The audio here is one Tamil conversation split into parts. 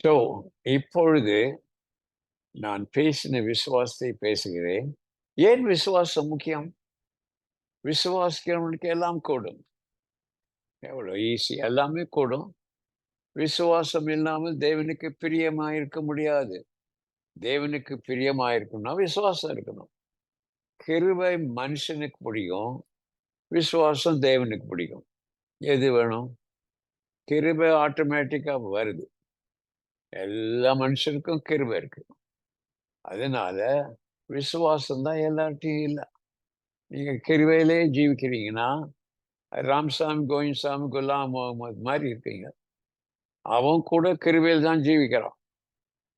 ஸோ இப்பொழுது நான் பேசின விசுவாசத்தை பேசுகிறேன். ஏன் விசுவாசம் முக்கியம்? விசுவாசிக்கிறவனுக்கு எல்லாம் கூடும். எவ்வளோ ஈஸி, எல்லாமே கூடும். விசுவாசம் இல்லாமல் தேவனுக்கு பிரியமாயிருக்க முடியாது. தேவனுக்கு பிரியமாயிருக்கணும்னா விசுவாசம் இருக்கணும். கிருபை மனுஷனுக்கு பிடிக்கும், விசுவாசம் தேவனுக்கு பிடிக்கும். எது வேணும்? கிருபை ஆட்டோமேட்டிக்கா வருது. எல்லா மனுஷனுக்கும் கிருபை இருக்கு. அதனால விசுவாசம் தான் எல்லார்ட்டையும் இல்ல. நீங்க கிருபையிலே ஜீவிக்கிறீங்கன்னா, ராமசாமி, கோவிந்தசாமி, குலாம் முகமது மாரி இருக்கீங்க. அவன் கூட கிருபையில் தான் ஜீவிக்கிறான்.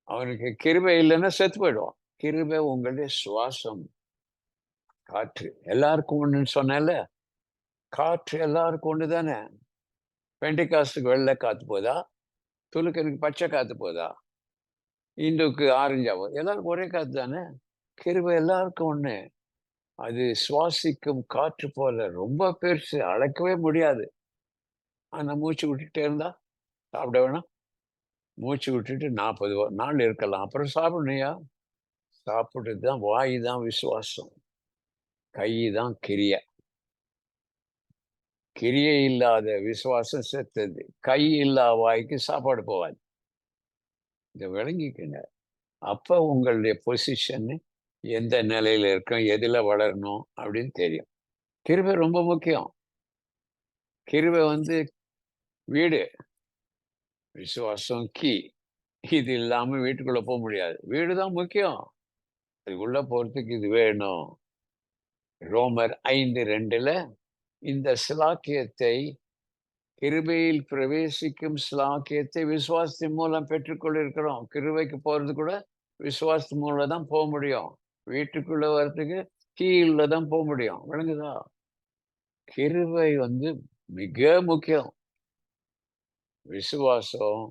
அவனுக்கு கிருபை இல்லைன்னா செத்து போயிடுவான். கிருபை உங்களுடைய சுவாசம். காற்று எல்லாருக்கும் ஒண்ணுன்னு சொன்னேன்ல. காற்று எல்லாருக்கும் ஒண்ணு தானே. பெண்டிகாஸ்டுக்கு வெள்ளை காத்து போதா? துலுக்கனுக்கு பச்சை காத்து போதா? இந்துக்கு ஆரஞ்சாவோ? எல்லாருக்கும் ஒரே காத்து தானே. கிருபை எல்லாருக்கும் ஒண்ணு. அது சுவாசிக்கும் காற்று போல ரொம்ப பெருசு, அளக்கவே முடியாது. ஆனா மூச்சு விட்டுட்டே இருந்தா சாப்பிட வேணாம். மூச்சு விட்டுட்டு 40 நாள் இருக்கலாம். அப்புறம் சாப்பிடணும்யா. சாப்பிடுறது தான் வாய் தான் விசுவாசம். கை தான் கிரியை. கிரியை இல்லாத விசுவாசம் செத்தது. கை இல்லா வாய்க்கு சாப்பாடு போவாது. இத விளங்கிக்கங்க. அப்ப உங்களுடைய பொசிஷன் எந்த நிலையில இருக்கும், எதுல வளரணும் அப்படின்னு தெரியும். கிருபை ரொம்ப முக்கியம். கிருபை வீடு. விசுவாசம் கீ. இது இல்லாம வீட்டுக்குள்ள போ முடியாது. வீடு தான் முக்கியம். அதுக்குள்ள போறதுக்கு இது வேணும். ரோமர் 5:2 இந்த சிலாக்கியத்தை, கிருபையில் பிரவேசிக்கும் சிலாக்கியத்தை விசுவாசத்தின் மூலம் பெற்றுக்கொண்டிருக்கிறோம். கிருபைக்கு போறது கூட விசுவாசத்தின் மூலம் தான் போ முடியும். வீட்டுக்குள்ள வர்றதுக்கு கீழ தான் போ முடியும். விளங்குதா? கிருபை மிக முக்கியம். விசுவாசம்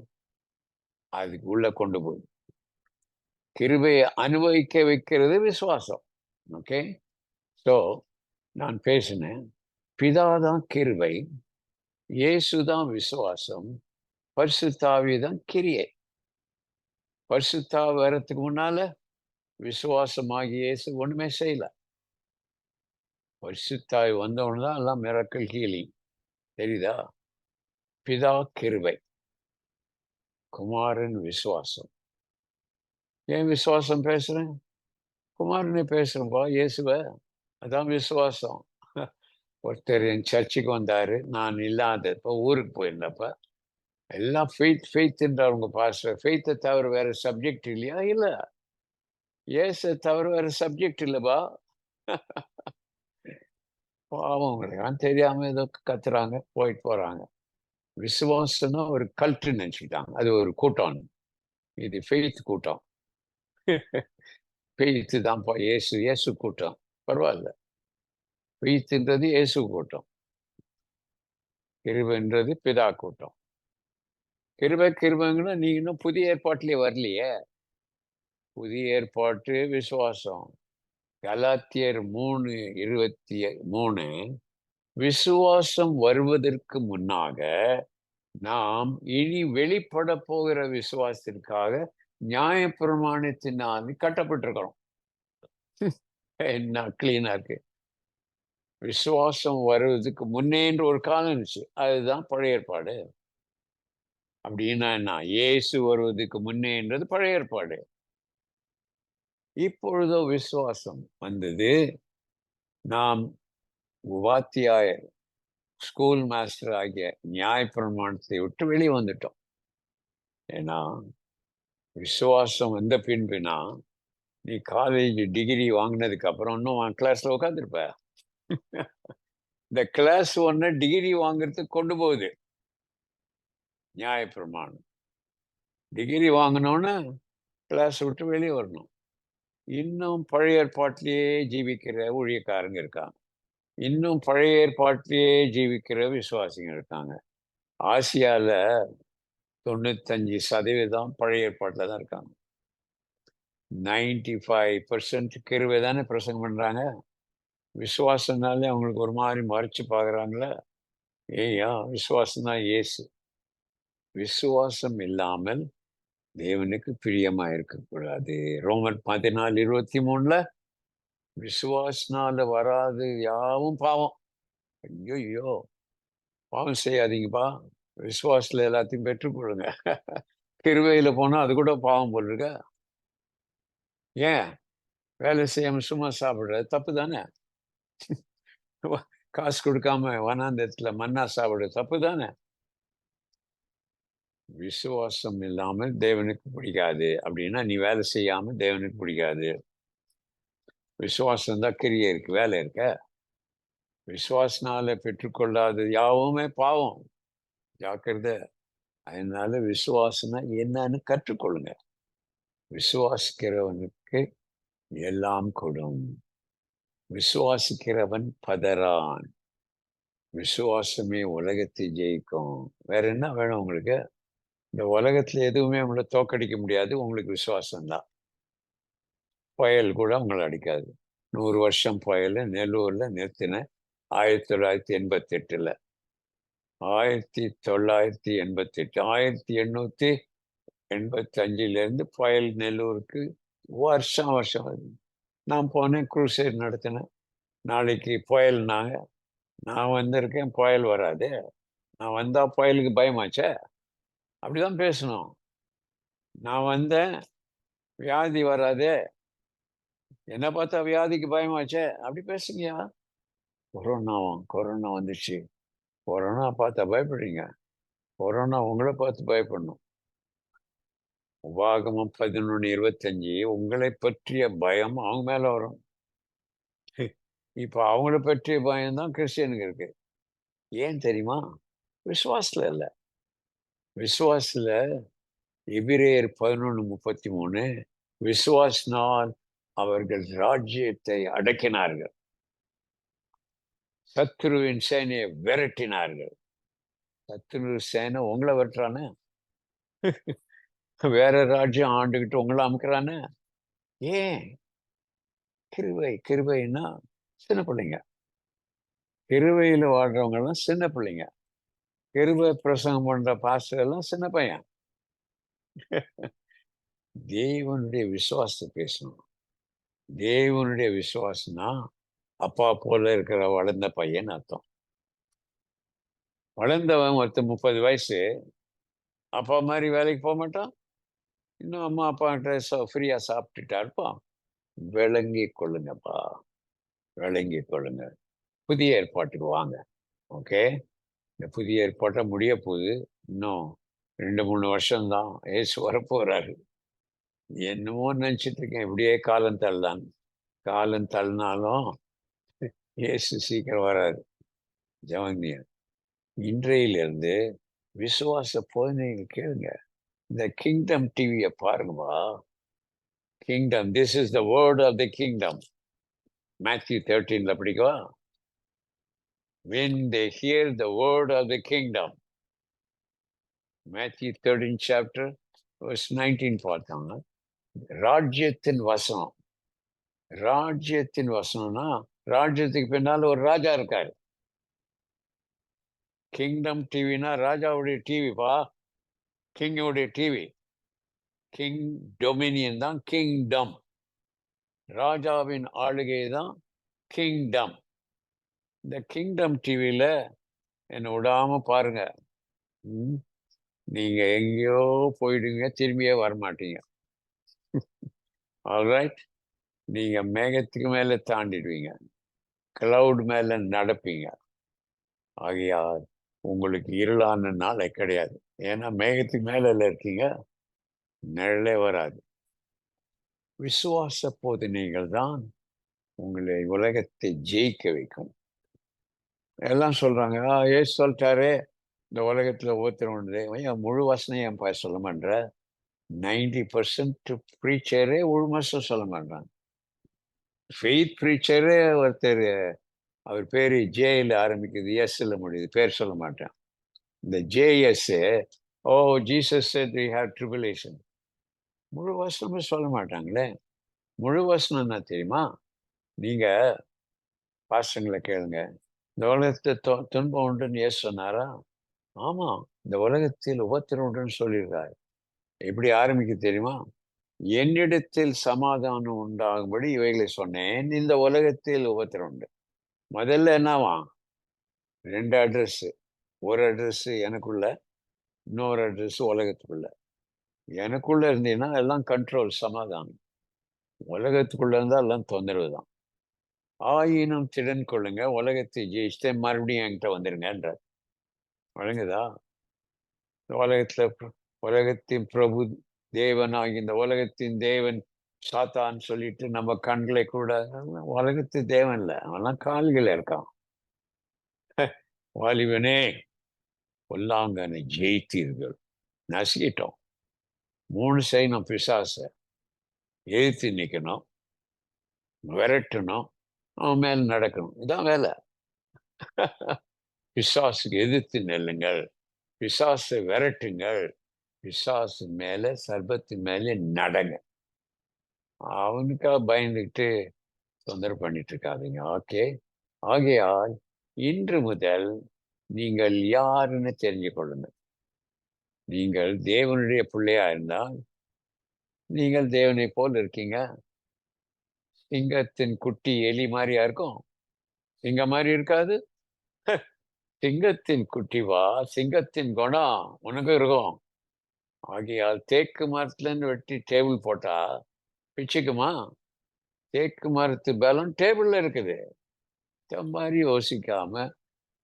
அதுக்கு உள்ள கொண்டு போகுது. கிருபையை அனுபவிக்க வைக்கிறது விசுவாசம். ஓகே. ஸோ நான் பேசினேன். பிதாதான் கிருபை, இயேசுதான் விசுவாசம், பரிசுத்த ஆவி தான் கிரியை. பரிசுத்த ஆவி வர்றதுக்கு முன்னால விசுவாசமாகிய இயேசு ஒண்ணுமே செய்யல. பரிசுத்த ஆவி வந்தவொடனே தான் எல்லாம் மிரக்கிள் ஹீலிங். தெரியுதா? பிதா கிருபை, குமாரன் விசுவாசம். ஏன் விசுவாசம் பேசுறேன்? குமாரனை பேசுறேன்பா, இயேசுவ. அதான் விசுவாசம். ஒருத்தர் என் சர்ச்சுக்கு வந்தாரு. நான் இல்லாதப்ப ஊருக்கு போயிருந்தப்ப, எல்லாம் ஃபெய்த்ன்றார் உங்க பாஸ்டர். ஃபெய்த்தை தவிர வேற சப்ஜெக்ட் இல்லையா? இல்ல. இயேசு தவிர வேற சப்ஜெக்ட் இல்லப்பா. பாவம் அவங்களுக்கெல்லாம் தெரியாம ஏதோ கத்துறாங்க, போயிட்டு போறாங்க. விசுவாசம்னா ஒரு கல்ட்டுன்னு நினைச்சுக்கிட்டாங்க. அது ஒரு கூட்டம். இது ஃபெய்த் கூட்டம். ஃபெய்த்து தான்ப்பா இயேசு, இயேசு கூட்டம். பரவாயில்ல. ஃபெய்த்ன்றது இயேசு கூட்டம். கிருபைன்றது பிதா கூட்டம். கிருபைங்கன்னா நீங்க இன்னும் புதிய ஏற்பாட்டிலே வரலையே. புதிய ஏற்பாட்டு விசுவாசம். கலாத்தியர் 3:23 விசுவாசம் வருவதற்கு முன்னாக நாம் இனி வெளிப்பட போகிற விசுவாசத்திற்காக நியாயப்பிரமாணத்தினால் கட்டப்பட்டிருக்கிறோம். என்ன கிளீனா இருக்கு. விசுவாசம் வருவதற்கு முன்னேன்ற ஒரு காலம் இருந்துச்சு. அதுதான் பழைய ஏற்பாடு. அப்படின்னா என்ன? இயேசு வருவதற்கு முன்னேன்றது பழைய ஏற்பாடு. இப்பொழுதோ விசுவாசம் வந்தது. நாம் வாத்தியாயர், ஸ்கூல் மாஸ்டர் ஆகிய நியாயப்பிரமாணத்தை விட்டு வெளியே வந்துட்டோம். ஏன்னா விசுவாசம் வந்த பின்புனா நீ காலேஜ் டிகிரி வாங்கினதுக்கு அப்புறம் இன்னும் கிளாஸ்ல உட்காந்துருப்ப. இந்த கிளாஸ் ஒன்ன டிகிரி வாங்குறதுக்கு கொண்டு போகுது நியாயப்பிரமாணம். டிகிரி வாங்கினோன்னு கிளாஸ் விட்டு வெளியே வரணும். இன்னும் பழைய ஏற்பாட்டிலேயே ஜீவிக்கிற ஊழியக்காரங்க இருக்காங்க. இன்னும் பழைய ஏற்பாட்டிலேயே ஜீவிக்கிற விசுவாசிங்க இருக்காங்க. ஆசியால 95% பழைய ஏற்பாட்டில் தான் இருக்காங்க. 95% கிருபை தானே பிரசங்கம் பண்றாங்க. விசுவாசம்னாலே அவங்களுக்கு ஒரு மாதிரி மறைச்சு பார்க்குறாங்களே. ஏய்யா விசுவாசம் தான் இயேசு. விசுவாசம் இல்லாமல் தேவனுக்கு பிரியமா இருக்கக்கூடாது. ரோமர் 14:23 விசுவாசனால வராது யாவும் பாவம். ஐயோ! பாவம் செய்யாதீங்கப்பா. விசுவாசத்துல எல்லாத்தையும் பெற்றுக்கொள்ளுங்க. கிருபையில போனா அது கூட பாவம் போல் இருக்க. ஏன்? வேலை செய்யாம சும்மா சாப்பிடுறது தப்பு தானே? காசு கொடுக்காம வனாந்தரத்துல மன்னா சாப்பிடுறது தப்பு தானே? விசுவாசம் இல்லாமல் தேவனுக்கு பிடிக்காது. அப்படின்னா நீ வேலை செய்யாம தேவனுக்கு பிடிக்காது. விசுவாசம் தான் கிரியை இருக்கு, வேலை இருக்க. விசுவாசனால பெற்றுக்கொள்ளாதது யாவுமே பாவம். ஜாக்கிரதை. அதனால விசுவாசம்னா என்னன்னு கற்றுக்கொள்ளுங்க. விசுவாசிக்கிறவனுக்கு எல்லாம் கொடும். விசுவாசிக்கிறவன் பதறான். விசுவாசமே உலகத்தை ஜெயிக்கும். வேற என்ன வேணும் உங்களுக்கு? இந்த உலகத்துல எதுவுமே உங்களை தோக்கடிக்க முடியாது. உங்களுக்கு விசுவாசம் தான். புயல் கூட உங்களை அடிக்காது. 100 வருஷம் புயல் நெல்லூர்ல நிறுத்தின 1988. 1988 1885 புயல் நெல்லூருக்கு வருஷம் வருஷம் வருது. நான் போனேன், குரூசைட் நடத்தினேன். நாளைக்கு புயல்னாங்க. நான் வந்திருக்கேன், புயல் வராது. நான் வந்தா புயலுக்கு பயமாச்சே. அப்படிதான் பேசணும். நான் வந்தேன், வியாதி வராதே. என்ன பார்த்தா வியாதிக்கு பயமாச்சே. அப்படி பேசுங்கயா. கொரோனா வந்துச்சு. கொரோனா பார்த்தா பயப்படுறீங்க. கொரோனா உங்களை பார்த்து பயப்படணும். உபாகமம் 11:25 உங்களை பற்றிய பயம் அவங்க மேல வரும். இப்ப அவங்கள பற்றிய பயம் தான் கிறிஸ்டியனுக்கு இருக்கு. ஏன் தெரியுமா? விசுவாசத்துல இல்ல. விசுவாசத்துல எபிரேயர் 11:33 விசுவாசினால் அவர்கள் ராஜ்யத்தை அடக்கினார்கள், சத்துருவின் சேனையை விரட்டினார்கள். சத்துரு சேனை உங்களை விரட்டுறானே. வேற ராஜ்யம் ஆண்டுகிட்டு உங்களை அமுக்குறானே. ஏன்? கிருபைன்னா சின்ன பிள்ளைங்க. கிருபையில வாழ்றவங்க எல்லாம் சின்ன பிள்ளைங்க. கிருபை பிரசங்கம் பண்ற பாஸ்டர் எல்லாம் சின்ன பையன். தேவனுடைய விசுவாசத்தை பேசணும். தேவனுடைய விசுவாசம்னா அப்பா போல இருக்கிற வளர்ந்த பையன் அர்த்தம். வளர்ந்தவன் ஒருத்தர் 30 வயசு அப்பா மாதிரி வேலைக்கு போக மாட்டான். இன்னும் அம்மா அப்பா ஃப்ரீயா சாப்பிட்டுட்டா இருப்பான். விளங்கி கொள்ளுங்கப்பா, விளங்கி கொள்ளுங்க. புதிய ஏற்பாட்டுக்கு வாங்க. ஓகே, இந்த புதிய ஏற்பாட்டை முடிய போகுது. இன்னும் 2-3 வருஷம்தான். ஏசு வரப்போறாரு. என்னமோ நினைச்சிட்டு இருக்கேன், இப்படியே காலம் தள்ளலாம். காலம் தள்ளினாலும் ஏசு சீக்கிரம் வராது. ஜவனிய இன்றையிலிருந்து விசுவாச போதனைகள் கேளுங்க. இந்த கிங்டம் டிவியை பாருங்கப்பா. Kingdom, this is the word of the kingdom. Matthew 13 படிக்கவா? When they hear the word of the kingdom. Matthew 13 chapter verse 19 பார்த்தாங்க. ராஜ்யத்தின் வசனம். ராஜ்யத்தின் வசனம்னா ராஜ்யத்துக்கு பின்னால ஒரு ராஜா இருக்காரு. கிங்டம் டிவினா ராஜாவுடைய டிவிப்பா. கிங்குடைய டிவி. கிங் டொமினியன் தான் கிங்டம். ராஜாவின் ஆளுகை தான் கிங்டம். இந்த கிங்டம் டிவியில என்னை விடாம பாருங்க. நீங்க எங்கேயோ போயிடுவீங்க, திரும்பியே வரமாட்டீங்க. ஆல்ரைட், நீங்க மேகத்துக்கு மேல தாண்டிடுவீங்க, கிளவுட் மேல நடப்பீங்க. ஆகையால் உங்களுக்கு இருளான நாளே கிடையாது. ஏன்னா மேகத்துக்கு மேல இருக்கீங்க, நிழலே வராது. விசுவாச போதனைகள் தான் உங்களை உலகத்தை ஜெயிக்க வைக்கும். எல்லாம் சொல்றாங்க, ஏசு சொல்லிட்டாரு இந்த உலகத்துல ஒருத்தர் முழு வசனம் என் சொல்ல மாட்டேற. 90% ப்ரீச்சரே உள்மசம் சொல்ல மாட்டாங்க. ஃபெய்த் ப்ரீச்சரே ஒருத்தர், அவர் பேரு ஜேல ஆரம்பிக்குது, எஸ்ல முடியுது, பேர் சொல்ல மாட்டேன். இந்த ஜேஎஸ், oh Jesus said we have tribulation. முழு வசனமே சொல்ல மாட்டாங்களே. முழு வசனம் என்ன தெரியுமா? நீங்க பாஸ்டர்களை கேளுங்க. இந்த உலகத்தை துன்பம் உண்டுன்னு ஏசு சொன்னாரா? ஆமா, இந்த உலகத்தில் உபத்திரம் உண்டுன்னு சொல்லியிருக்காரு. எப்படி ஆரம்பிக்க தெரியுமா? என்னிடத்தில் சமாதானம் உண்டாகும்படி இவைகளை சொன்னேன். இந்த உலகத்தில் உபத்திரம் உண்டு. முதல்ல என்னவா? 2 அட்ரஸ். ஒரு அட்ரஸ் எனக்குள்ள, இன்னொரு அட்ரஸ் உலகத்துக்குள்ள. எனக்குள்ள இருந்தீங்கன்னா எல்லாம் கண்ட்ரோல், சமாதானம். உலகத்துக்குள்ள இருந்தா எல்லாம் தொந்தரவு தான். ஆயினும் திடன் கொள்ளுங்க, உலகத்தை ஜெயிச்சுட்டு மறுபடியும் என்கிட்ட வந்துருங்கன்றார். வழங்குதா? உலகத்துல உலகத்தின் பிரபு தேவனாகிய இந்த உலகத்தின் தேவன் சாத்தான்னு சொல்லிட்டு நம்ம கண்களை கூட உலகத்து தேவன் இல்ல, அவன்லாம் கால்கள் இருக்கான். வாலிபனே, பொல்லாங்கனை ஜெயித்தீர்கள். நசுக்கிட்டோம். 3 செய்யணும். பிசாச எதிர்த்து நிக்கணும், விரட்டணும், அவன் மேல நடக்கணும். இதான் வேலை. பிசாசுக்கு எதிர்த்து நெல்லுங்கள், பிசாசை விரட்டுங்கள், பிசாசு மேல சர்பத்தின் மேல நடங்க. அவனுக்காக பயந்துக்கிட்டு தொந்தரவு பண்ணிட்டு இருக்காதீங்க. ஓகே. ஆகையால் இன்று முதல் நீங்கள் யாருன்னு தெரிஞ்சு கொள்ளுங்கள். நீங்கள் தேவனுடைய பிள்ளையா இருந்தால் நீங்கள் தேவனை போல் இருக்கீங்க. சிங்கத்தின் குட்டி எலி மாதிரியா இருக்கும்? சிங்கம் மாதிரி இருக்காது. சிங்கத்தின் குட்டிவா, சிங்கத்தின் குணம் உனக்கு இருக்கும். ஆகையால் தேக்கு மரத்துல இருந்து வெட்டி டேபிள் போட்டா பிச்சுக்குமா? தேக்கு மரத்து பலம் டேபிள்ல இருக்குது. இந்த மாதிரி யோசிக்காம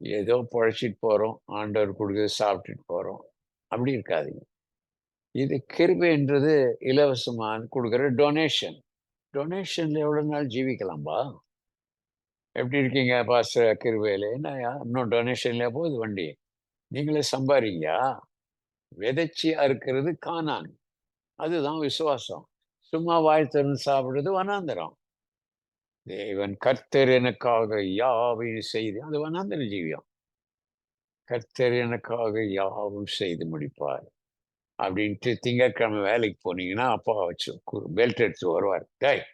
ஏதோ பொழைச்சிட்டு போறோம், ஆண்டவர் கொடுக்குறது சாப்பிட்டுட்டு போறோம், அப்படி இருக்காதீங்க. இது கிருபைன்றது இலவசமான கொடுக்குற டொனேஷன். டொனேஷன்ல எவ்வளவு நாள் ஜீவிக்கலாம்பா? எப்படி இருக்கீங்க பாஸ்டர்? கிருபையில என்னய்யா இன்னும் டொனேஷன்ல போகுது வண்டி? நீங்களே சம்பாரிங்க. விதைச்சி அறுக்கிறது கானான். அதுதான் விசுவாசம். சும்மா வாய் திறந்து சாப்பிடுறது வனாந்தரம். தேவன் கர்த்தர் எனக்காக யாவையும் செய்து, அது வனாந்தர ஜீவியம். கர்த்தர் எனக்காக யாவும் செய்து முடிப்பார் அப்படின்ட்டு திங்கட்கிழமை வேலைக்கு போனீங்கன்னா அப்பா வச்சு பெல்ட் எடுத்து வருவார். டேய்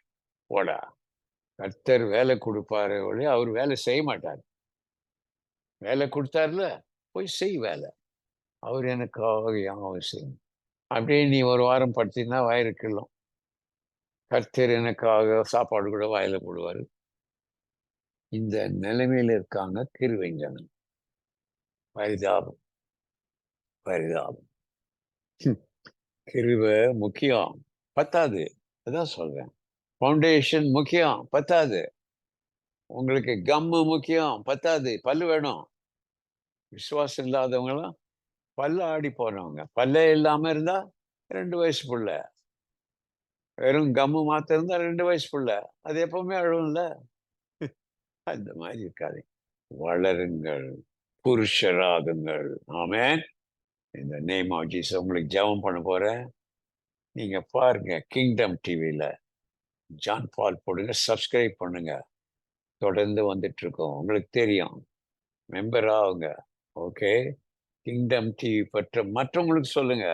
போடா, கர்த்தர் வேலை கொடுப்பாரு ஒழிய அவர் வேலை செய்ய மாட்டார். வேலை கொடுத்தாருல, போய் செய் வேலை. அவர் எனக்காக யாவும் செய்யும். அப்படியே நீ ஒரு வாரம் படுத்தீங்கன்னா வயிறு கிள்ளும். கர்த்தர் எனக்காக சாப்பாடு கூட வாயில போடுவாரு. இந்த நிலைமையில இருக்காங்க கிருவைஞன். பரிதாபம், பரிதாபம். கிருபை முக்கியம், பத்தாது. அதான் சொல்றேன். ஃபவுண்டேஷன் முக்கியம், பத்தாது. உங்களுக்கு கம்மு முக்கியம், பத்தாது. பல்லு வேணும். விசுவாசம் இல்லாதவங்களாம் பல்ல ஆடி போனவங்க. பல்லே இல்லாம இருந்தா 2 வயசு புள்ள. வெறும் கம்மு மாத்திரம் இருந்தா 2 வயசு புள்ள. அது எப்பவுமே அழுவும்ல. அந்த மாதிரி இருக்காது. வளருங்கள், புருஷராகுங்கள். ஆமென். இந்த நேம் ஆஃப் ஜீசஸ். உங்களுக்கு ஜெபம் பண்ண போறேன். நீங்க பாருங்க கிங்டம் டிவில ஜான் பால் போடுங்க, சப்ஸ்கிரைப் பண்ணுங்க. தொடர்ந்து வந்துட்டு இருக்கோம். உங்களுக்கு தெரியும். மெம்பர் ஆகுங்க. ஓகே. கிங்டம் டிவி பற்ற மற்றவங்களுக்கு சொல்லுங்க.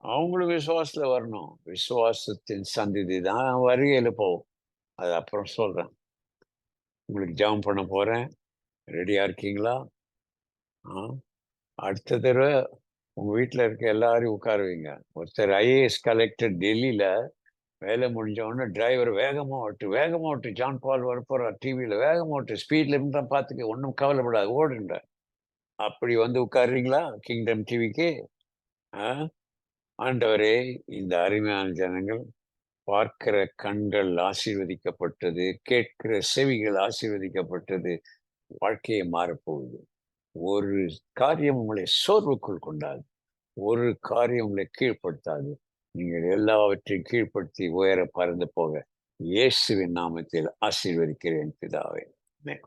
அவங்களும் விசுவாசத்துல வரணும். விசுவாசத்தின் சந்ததி தான் வருகையில போகும். அது அப்புறம் சொல்றேன். உங்களுக்கு ஜெபம் பண்ண போறேன். ரெடியா இருக்கீங்களா? ஆ அடுத்த தடவை உங்க வீட்டுல இருக்க எல்லாரையும் உட்கார வைங்க. ஒருத்தர் ஐஏஎஸ் கலெக்டர் டெல்லியில வேலை முடிஞ்ச உடனே டிரைவர் வேகமா ஓட்டு, வேகமா ஓட்டு, ஜான் பால் வரப்போறார் டிவியில, வேகமா ஓட்டு, ஸ்பீட் லிமிட் தான் பார்த்துக்க, ஒன்றும் கவலைப்படாது, ஓடுன்ற. அப்படி வந்து உட்காருறீங்களா கிங்டம் டிவிக்கு? ஆண்டவரே, இந்த அருமையான ஜனங்கள் பார்க்கிற கண்கள் ஆசீர்வதிக்கப்பட்டது, கேட்கிற செவிகள் ஆசீர்வதிக்கப்பட்டது, வாழ்க்கையை மாறப்போகுது. ஒரு காரியம் உங்களை சோர்வுக்குள் கொண்டாது, ஒரு காரியம் உங்களை கீழ்ப்படுத்தாது. நீங்கள் எல்லாவற்றையும் கீழ்ப்படுத்தி உயர பறந்து போக இயேசுவின் நாமத்தில் ஆசீர்வதிக்கிறேன் பிதாவே. ஆமென்.